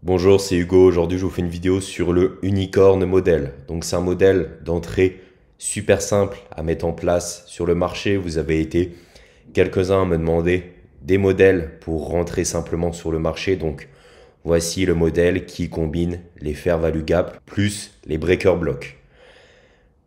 Bonjour, c'est Hugo. Aujourd'hui, je vous fais une vidéo sur le Unicorn modèle. Donc, c'est un modèle d'entrée super simple à mettre en place sur le marché. Vous avez été quelques-uns à me demander des modèles pour rentrer simplement sur le marché. Donc, voici le modèle qui combine les fair value gap plus les breaker blocks.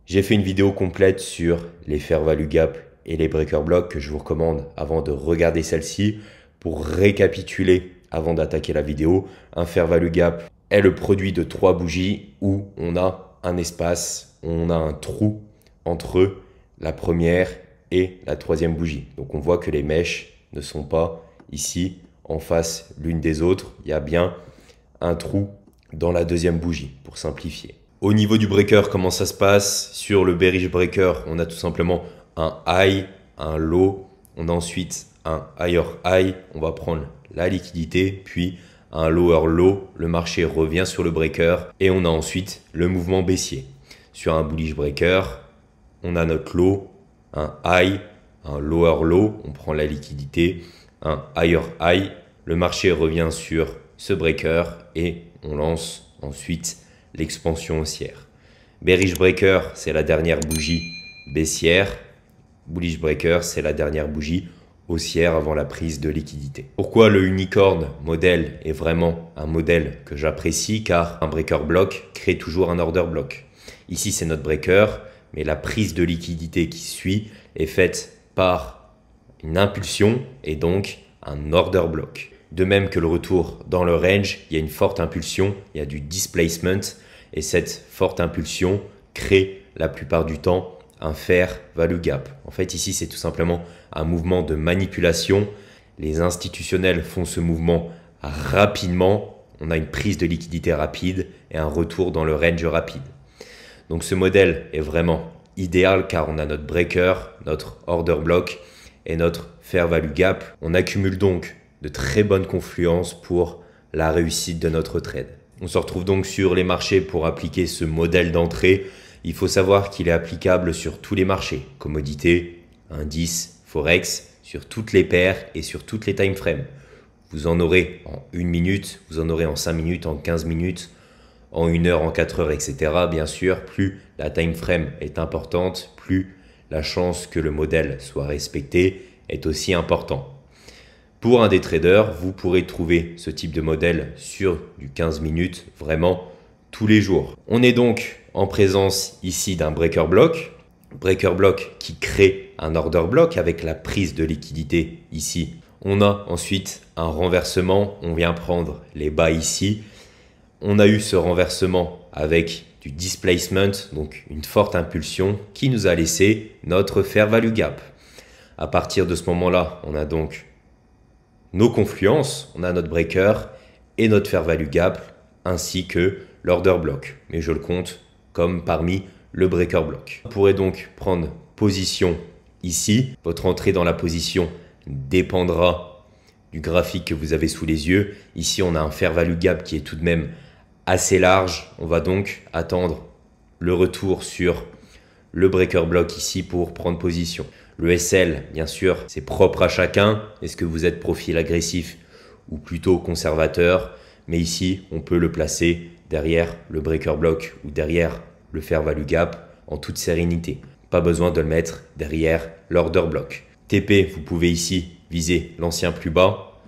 J'ai fait une vidéo complète sur les fair value gap et les breaker blocks que je vous recommande avant de regarder celle-ci. Pour récapituler avant d'attaquer la vidéo, un fair value gap est le produit de 3 bougies où on a un espace, on a un trou entre la première et la troisième bougie. Donc on voit que les mèches ne sont pas ici en face l'une des autres. Il y a bien un trou dans la deuxième bougie pour simplifier. Au niveau du breaker, comment ça se passe? Sur le bearish breaker, on a tout simplement un high, un low, on a ensuite un higher high, on va prendre la liquidité, puis un lower low, le marché revient sur le breaker et on a ensuite le mouvement baissier. Sur un bullish breaker, on a notre low, un high, un lower low, on prend la liquidité, un higher high, le marché revient sur ce breaker et on lance ensuite l'expansion haussière. Bearish breaker, c'est la dernière bougie baissière. Bullish breaker, c'est la dernière bougie haussière avant la prise de liquidité. Pourquoi le Unicorn modèle est vraiment un modèle que j'apprécie? Car un breaker block crée toujours un order block. Ici, c'est notre breaker, mais la prise de liquidité qui suit est faite par une impulsion et donc un order block. De même que le retour dans le range, il y a une forte impulsion, il y a du displacement et cette forte impulsion crée la plupart du temps un fair value gap. En fait, ici, c'est tout simplement un mouvement de manipulation. Les institutionnels font ce mouvement rapidement. On a une prise de liquidité rapide et un retour dans le range rapide. Donc, ce modèle est vraiment idéal car on a notre breaker, notre order block et notre fair value gap. On accumule donc de très bonnes confluences pour la réussite de notre trade. On se retrouve donc sur les marchés pour appliquer ce modèle d'entrée. Il faut savoir qu'il est applicable sur tous les marchés, commodités, indices, forex, sur toutes les paires et sur toutes les time frames. Vous en aurez en 1 minute, vous en aurez en 5 minutes, en 15 minutes, en 1 heure, en 4 heures, etc. Bien sûr, plus la time frame est importante, plus la chance que le modèle soit respecté est aussi important. Pour un day trader, vous pourrez trouver ce type de modèle sur du 15 minutes vraiment tous les jours. On est donc en présence ici d'un breaker block qui crée un order block avec la prise de liquidité ici. On a ensuite un renversement, on vient prendre les bas ici. On a eu ce renversement avec du displacement, donc une forte impulsion qui nous a laissé notre fair value gap. À partir de ce moment-là, on a donc nos confluences, on a notre breaker et notre fair value gap ainsi que l'order block. Mais je le compte comme parmi le breaker block. Vous pourrez donc prendre position ici. Votre entrée dans la position dépendra du graphique que vous avez sous les yeux. Ici, on a un fair value gap qui est tout de même assez large. On va donc attendre le retour sur le breaker block ici pour prendre position. Le SL, bien sûr, c'est propre à chacun. Est-ce que vous êtes profil agressif ou plutôt conservateur? Mais ici, on peut le placer derrière le breaker block ou derrière le fair value gap en toute sérénité. Pas besoin de le mettre derrière l'order block. TP, vous pouvez ici viser l'ancien plus bas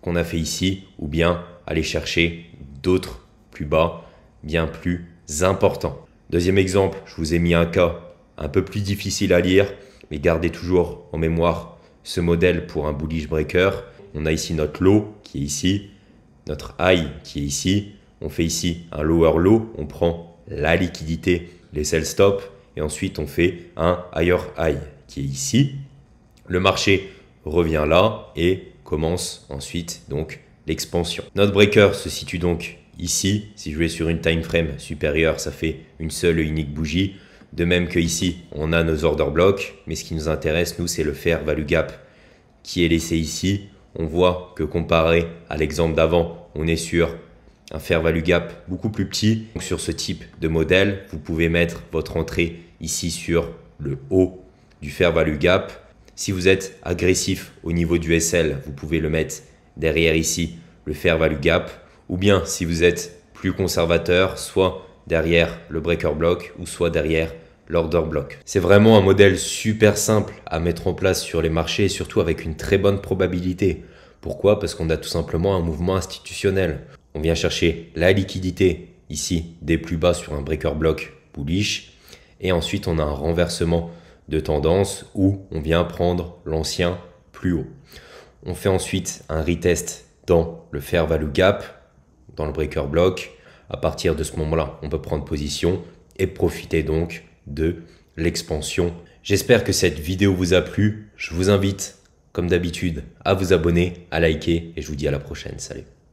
qu'on a fait ici ou bien aller chercher d'autres plus bas bien plus importants. Deuxième exemple, je vous ai mis un cas un peu plus difficile à lire, mais gardez toujours en mémoire ce modèle pour un bullish breaker. On a ici notre low qui est ici, notre high qui est ici. On fait ici un lower low, on prend la liquidité, les sell stop et ensuite on fait un higher high qui est ici. Le marché revient là et commence ensuite donc l'expansion. Notre breaker se situe donc ici. Si je vais sur une time frame supérieure, ça fait une seule et unique bougie. De même que ici, on a nos order blocks, mais ce qui nous intéresse, nous, c'est le fair value gap qui est laissé ici. On voit que comparé à l'exemple d'avant, on est sur un fair value gap beaucoup plus petit. Donc sur ce type de modèle, vous pouvez mettre votre entrée ici sur le haut du fair value gap. Si vous êtes agressif au niveau du SL, vous pouvez le mettre derrière ici, le fair value gap, ou bien si vous êtes plus conservateur, soit derrière le breaker block ou soit derrière l'order block. C'est vraiment un modèle super simple à mettre en place sur les marchés et surtout avec une très bonne probabilité. Pourquoi? Parce qu'on a tout simplement un mouvement institutionnel. On vient chercher la liquidité ici des plus bas sur un breaker block bullish et ensuite on a un renversement de tendance où on vient prendre l'ancien plus haut. On fait ensuite un retest dans le fair value gap, dans le breaker block. À partir de ce moment-là, on peut prendre position et profiter donc de l'expansion. J'espère que cette vidéo vous a plu. Je vous invite, comme d'habitude, à vous abonner, à liker et je vous dis à la prochaine. Salut!